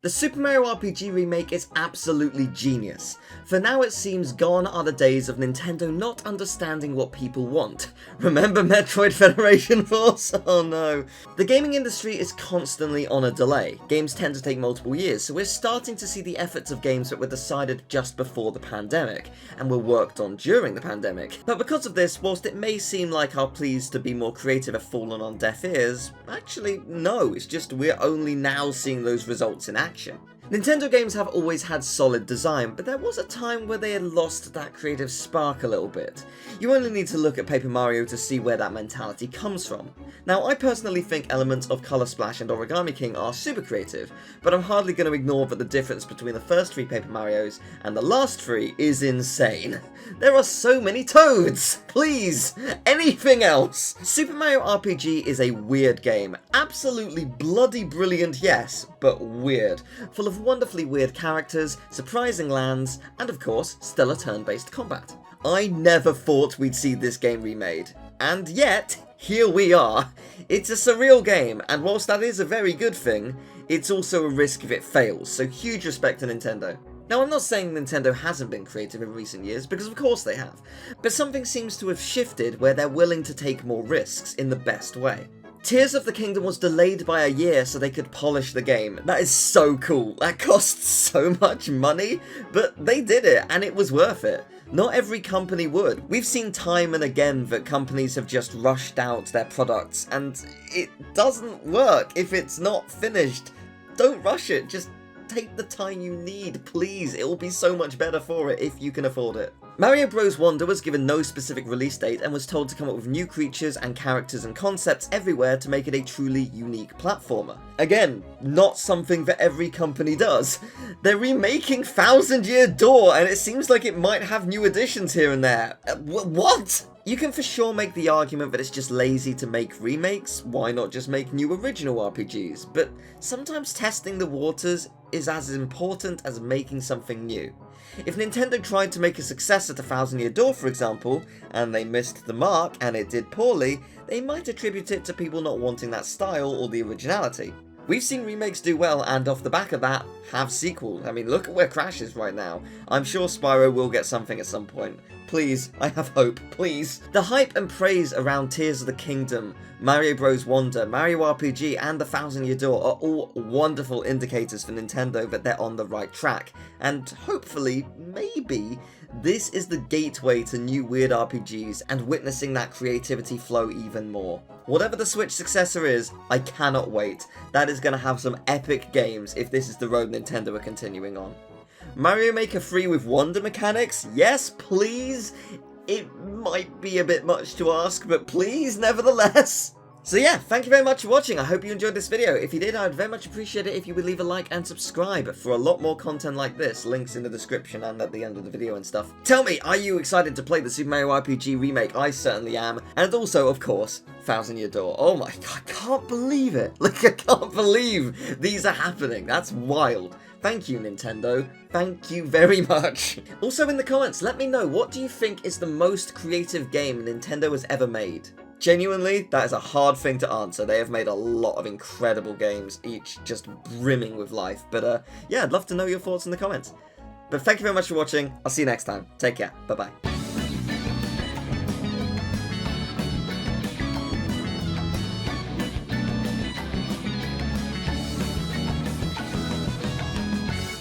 The Super Mario RPG Remake is absolutely genius. For now it seems gone are the days of Nintendo not understanding what people want. Remember Metroid Federation Force? Oh no. The gaming industry is constantly on a delay. Games tend to take multiple years, so we're starting to see the efforts of games that were decided just before the pandemic, and were worked on during the pandemic. But because of this, whilst it may seem like our pleas to be more creative have fallen on deaf ears, actually no, it's just we're only now seeing those results in action. Nintendo games have always had solid design, but there was a time where they had lost that creative spark a little bit. You only need to look at Paper Mario to see where that mentality comes from. Now, I personally think elements of Color Splash and Origami King are super creative, but I'm hardly going to ignore that the difference between the first 3 Paper Marios and the last 3 is insane. There are so many Toads! Please! Anything else! Super Mario RPG is a weird game. Absolutely bloody brilliant, yes, but weird. Full of wonderfully weird characters, surprising lands, and of course, stellar turn-based combat. I never thought we'd see this game remade, and yet, here we are. It's a surreal game, and whilst that is a very good thing, it's also a risk if it fails, so huge respect to Nintendo. Now, I'm not saying Nintendo hasn't been creative in recent years, because of course they have, but something seems to have shifted where they're willing to take more risks in the best way. Tears of the Kingdom was delayed by a year so they could polish the game. That is so cool. That costs so much money, but they did it and it was worth it. Not every company would. We've seen time and again that companies have just rushed out their products and it doesn't work if it's not finished. Don't rush it, just take the time you need, please. It will be so much better for it if you can afford it. Mario Bros. Wonder was given no specific release date and was told to come up with new creatures and characters and concepts everywhere to make it a truly unique platformer. Again, not something that every company does. They're remaking Thousand Year Door and it seems like it might have new additions here and there. What? You can for sure make the argument that it's just lazy to make remakes, why not just make new original RPGs, but sometimes testing the waters is as important as making something new. If Nintendo tried to make a successor to Thousand Year Door, for example, and they missed the mark and it did poorly, they might attribute it to people not wanting that style or the originality. We've seen remakes do well and off the back of that, have sequels. I mean, look at where Crash is right now. I'm sure Spyro will get something at some point. Please, I have hope, please. The hype and praise around Tears of the Kingdom, Mario Bros. Wonder, Mario RPG and the Thousand Year Door are all wonderful indicators for Nintendo that they're on the right track, and hopefully, maybe, this is the gateway to new weird RPGs and witnessing that creativity flow even more. Whatever the Switch successor is, I cannot wait. That is going to have some epic games if this is the road Nintendo are continuing on. Mario Maker 3 with Wonder mechanics? Yes, please? It might be a bit much to ask, but please, nevertheless. So yeah, thank you very much for watching. I hope you enjoyed this video. If you did, I'd very much appreciate it if you would leave a like and subscribe for a lot more content like this. Links in the description and at the end of the video and stuff. Tell me, are you excited to play the Super Mario RPG Remake? I certainly am. And also, of course, Thousand Year Door. Oh my god, I can't believe it. Like, I can't believe these are happening. That's wild. Thank you, Nintendo. Thank you very much. Also in the comments, let me know, what do you think is the most creative game Nintendo has ever made? Genuinely, that is a hard thing to answer. They have made a lot of incredible games, each just brimming with life. But yeah, I'd love to know your thoughts in the comments. But thank you very much for watching. I'll see you next time. Take care. Bye-bye.